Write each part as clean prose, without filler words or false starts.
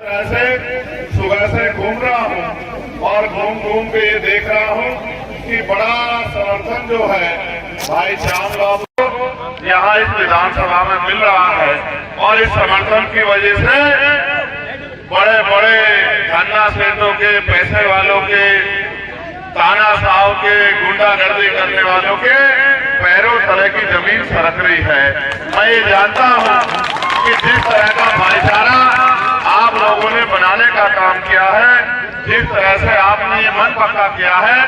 ऐसे सुबह से घूम रहा हूँ और घूम घूम के ये देख रहा हूँ कि बड़ा समर्थन जो है भाई चांद बाबू को यहाँ इस विधानसभा में मिल रहा है और इस समर्थन की वजह से बड़े बड़े धन्ना सेठों के, पैसे वालों के, तानाशाह के, गुंडागर्दी करने वालों के पैरों तले की जमीन सरक रही है। मैं ये जानता हूँ कि जिस तरह का भाईचारा आप लोगों ने बनाने का काम किया है, जिस तरह से आपने ये मन पक्का किया है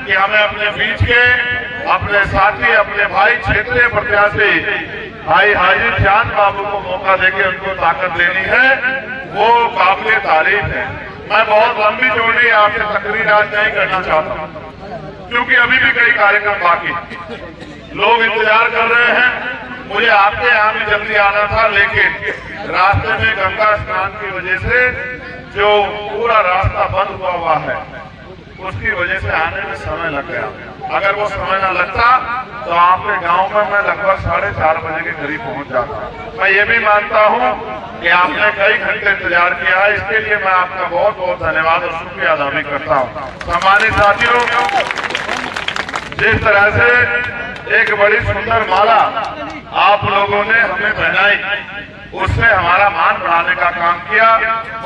कि हमें अपने बीच के अपने साथी, अपने भाई क्षेत्रीय प्रत्याशी भाई हाजी चांद बाबू को मौका देके उनको ताकत देनी है, वो काबिल तारीफ है। मैं बहुत लंबी चौड़ी आपसे तकरीर आज नहीं करना चाहता क्योंकि अभी भी कई कार्यक्रम बाकी, लोग इंतजार कर रहे हैं। मुझे आपके यहाँ भी जल्दी आना था, लेकिन रास्ते में गंगा स्नान की वजह से जो पूरा रास्ता बंद हुआ है उसकी वजह से आने में समय लग गया। अगर वो समय न लगता तो आपके गांव में मैं लगभग 4:30 बजे के करीब पहुंच जाता। मैं ये भी मानता हूं कि आपने कई घंटे इंतजार किया है, इसके लिए मैं आपका बहुत बहुत धन्यवाद और शुक्रिया अदा भी करता हूं। सम्मानित साथियों, जिस तरह से एक बड़ी सुंदर माला आप लोगों ने हमें पहनाई, उससे हमारा मान बढ़ाने का काम किया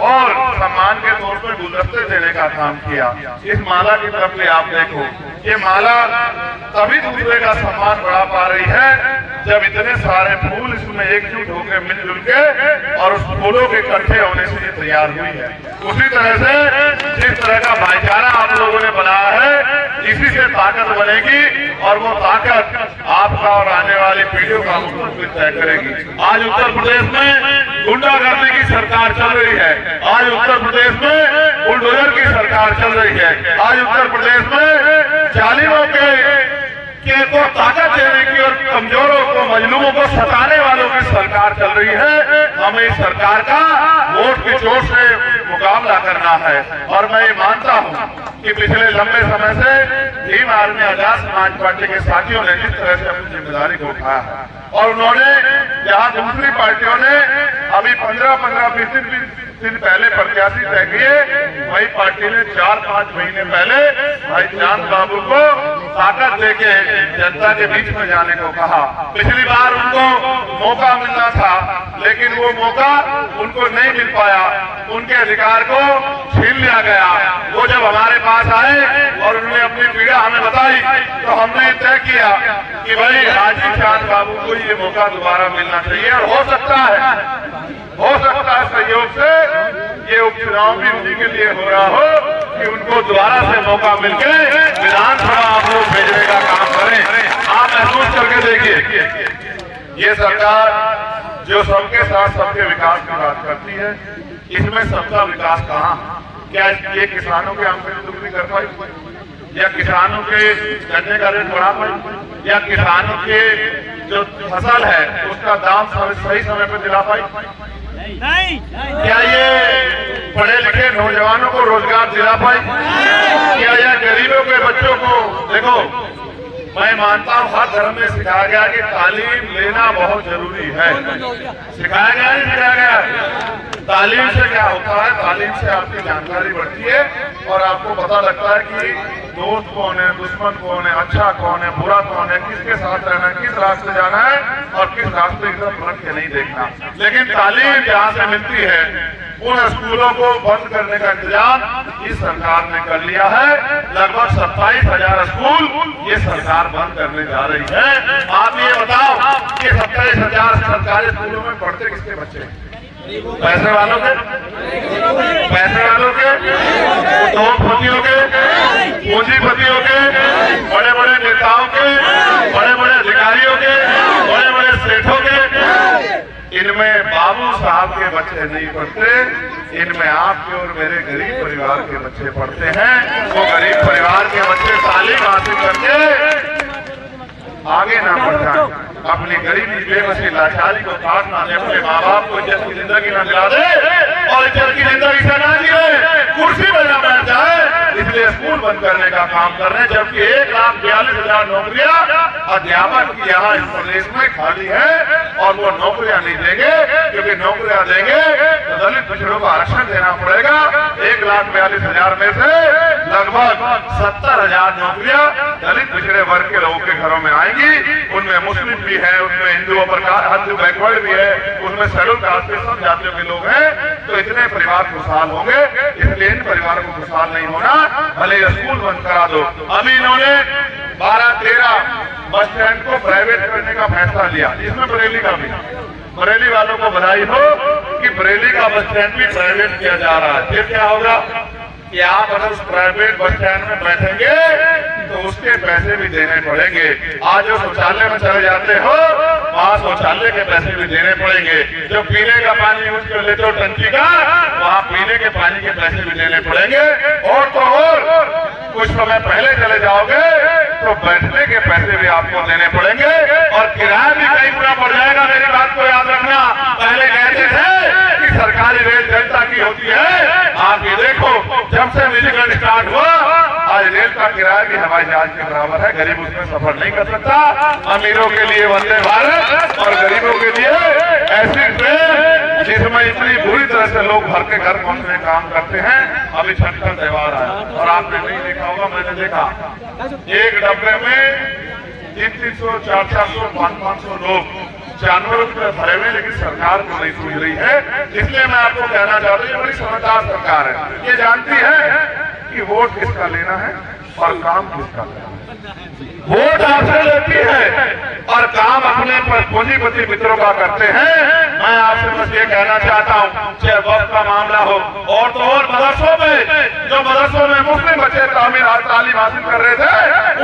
और सम्मान के तौर पर गुलदस्ते देने का काम किया। इस माला की तरफ भी आप देखो, ये माला तभी दूसरे का सम्मान बढ़ा पा रही है जब इतने सारे फूल इसमें एकजुट होकर मिलजुल के और उस फूलों के इकट्ठे होने से ये तैयार हुई है। उसी तरह से जिस तरह का भाईचारा आप लोगों ने बनाया है, इसी से ताकत बनेगी और वो ताकत आपका और आने वाली पीढ़ियों का मुस्तकबिल तय करेगी। आज उत्तर प्रदेश में गुंडागर्दी की सरकार चल रही है, आज उत्तर प्रदेश में बुलडोजर की सरकार चल रही है, आज उत्तर प्रदेश में जालिमों को ताकत देने की और कमजोरों को, मजलूमों को सताने वालों की सरकार चल रही है। हमें इस सरकार का वोट की चोट से मुकाबला करना है और मैं ये मानता हूँ कि पिछले लंबे समय से भीम आर्मी आजाद समाज पार्टी के साथियों ने जिस तरह से अपनी जिम्मेदारी को उठाया है और उन्होंने जहाँ दूसरी पार्टियों ने अभी 15-20 दिन पहले प्रत्याशी तय किए, वही पार्टी ने 4-5 महीने पहले भाई चांद बाबू को ताकत देके जनता के बीच में जाने को कहा। पिछली बार उनको मौका मिलना था लेकिन वो मौका उनको नहीं मिल पाया, उनके अधिकार को छीन लिया गया। वो जब हमारे पास आए और उन्होंने अपनी पीड़ा हमें बताई तो हमने तय किया कि भाई हाजी चांद बाबू को ये मौका दोबारा मिलना चाहिए और हो सकता है सहयोग से ये उपचुनाव भी उन्हीं के लिए हो रहा हो कि उनको दोबारा से मौका मिलके विधानसभा आप लोग भेजने का काम करें। आप महसूस करके देखिए, ये सरकार जो सबके साथ सबके विकास की बात करती है, इसमें सबका विकास कहाँ? क्या ये किसानों के आमदनी दुगनी कर पाई, या किसानों के गन्ने का रेट बढ़ा पाई, या किसानों के जो फसल है उसका दाम सही समय पर दिला पाई? नहीं। क्या ये पढ़े लिखे नौजवानों को रोजगार दिला पाई? क्या यह गरीबों के बच्चों को? देखो, मैं मानता हूँ हर धर्म में सिखाया गया कि तालीम लेना बहुत जरूरी है। सिखाया गया नहीं सिखाया गया? तालीम से क्या होता है, तालीम से आपकी जानकारी बढ़ती है और आपको पता लगता है कि दोस्त कौन है, दुश्मन कौन है, अच्छा कौन है, बुरा कौन है, किसके साथ रहना है, किस रास्ते जाना है और किस रास्ते की तरफ बढ़ के नहीं देखना। लेकिन तालीम जहाँ से मिलती है उन स्कूलों को बंद करने का इंतजाम इस सरकार ने कर लिया है। लगभग 27,000 स्कूल ये सरकार बंद करने जा रही है। आप ये बताओ कि 27,000 सरकारी स्कूलों में पढ़ते किसके बच्चे? पैसे वालों के, उद्योगपतियों के, पूंजीपतियों के, बड़े बड़े नेताओं के, बड़े बड़े अधिकारियों के, बड़े बड़े सेठों के। इनमें बाबू साहब के बच्चे नहीं पढ़ते, इनमें आपके और मेरे गरीब परिवार के बच्चे पढ़ते हैं। वो गरीब परिवार के बच्चे तालीम हासिल करके आगे ना बढ़ जाए, अपनी गरीबी, बेबसी, लाचारी को काट ना दे, अपने माँ बाप को इज्जत की जिंदगी ना दिला दे और इज्जत की जिंदगी से ना जिए, कुर्सी पर ना बैठ जाए। इसलिए स्कूल बंद करने का काम कर रहे हैं, जबकि 1,42,000 नौकरियां अध्यापक की यहाँ इस प्रदेश में खाली है और वो नौकरियां नहीं देंगे, क्योंकि नौकरियां देंगे तो दलित पिछड़ों को आरक्षण देना पड़ेगा। 1,42,000 में से लगभग 70,000 नौकरियां दलित पिछड़े वर्ग के लोगों के घरों में आएंगी। उनमें मुस्लिम भी है, उसमें हिंदुओं पर हिंदू बैकवर्ड भी है, उसमें शेड्यूल कास्ट के सब जातियों के लोग हैं। तो इतने परिवार खुशहाल होंगे, इसलिए इन परिवारों को खुशहाल नहीं होना, भले स्कूल बंद करा दो। अभी इन्होंने 12-13 बस स्टैंड को प्राइवेट करने का फैसला लिया, इसमें बरेली का भी। बरेली वालों को बधाई हो कि बरेली का बस स्टैंड भी प्राइवेट किया जा रहा है। फिर क्या होगा कि आप अगर उस प्राइवेट बस स्टैंड में बैठेंगे तो उसके पैसे भी देने पड़ेंगे। आज जो शौचालय में चले जाते हो वहाँ शौचालय के पैसे भी देने पड़ेंगे। जो पीने का पानी यूज कर लेते हो टंकी का, वहाँ पीने के पानी के पैसे भी देने पड़ेंगे। और तो और कुछ समय पहले चले जाओगे तो बैठने के पैसे भी आपको देने पड़ेंगे और किराया भी कई गुना बढ़ जाएगा। मेरी बात को याद रखना। पहले कहते थे कि सरकारी रेल जनता की होती है, आप ये देखो जब से निजीकरण स्टार्ट हुआ आज रेल का किराया भी हवाई जहाज के बराबर है। गरीब उसमें सफर नहीं कर सकता। अमीरों के लिए वंदे भारत और गरीबों के लिए ऐसी ट्रेन जिसमें इतनी बुरी तरह से लोग घर के घर पहुंचने काम करते हैं। अभी छठ का त्योहार आया और आपने नहीं देखा होगा, मैंने देखा एक डब्बे में 300, 400, 500 लोग जानवरों की भरे हुए, लेकिन सरकार को नहीं सूझ रही है। इसलिए मैं आपको कहना चाहता हूँ, ये बड़ी समझदार सरकार है, ये जानती है कि वोट किसका लेना है और काम किसका करना है। वोट आपसे लेती है और काम अपने पूंजीपति मित्रों का करते हैं। मैं आपसे बस ये कहना चाहता हूँ, चाहे वक्त का मामला हो और तो और मदरसों में, जो मदरसों में मुस्लिम बच्चे तालीम हासिल कर रहे थे,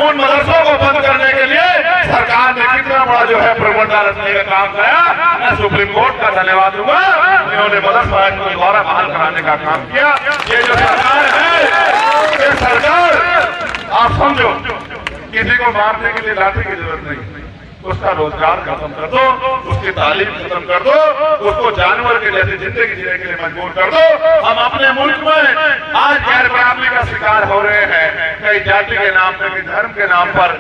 उन मदरसों को बंद करने के लिए सरकार ने कितना बड़ा जो है प्रबंधन रचने का काम किया। मैं सुप्रीम कोर्ट का धन्यवाद दूंगा, इन्होंने मदरसा एक्ट को दोबारा बहाल कराने का काम किया। ये जो सरकार है, ये सरकार आप समझो किसी को मारने के लिए लाठी की जरूरत नहीं, उसका रोजगार खत्म कर दो, उसकी तालीम खत्म कर दो, उसको जानवर के जैसी जिंदगी जीने के लिए मजबूर कर दो। हम अपने मुल्क में आज गैर बराबरी का शिकार हो रहे हैं, कई जाति के नाम पर, कई धर्म के नाम पर।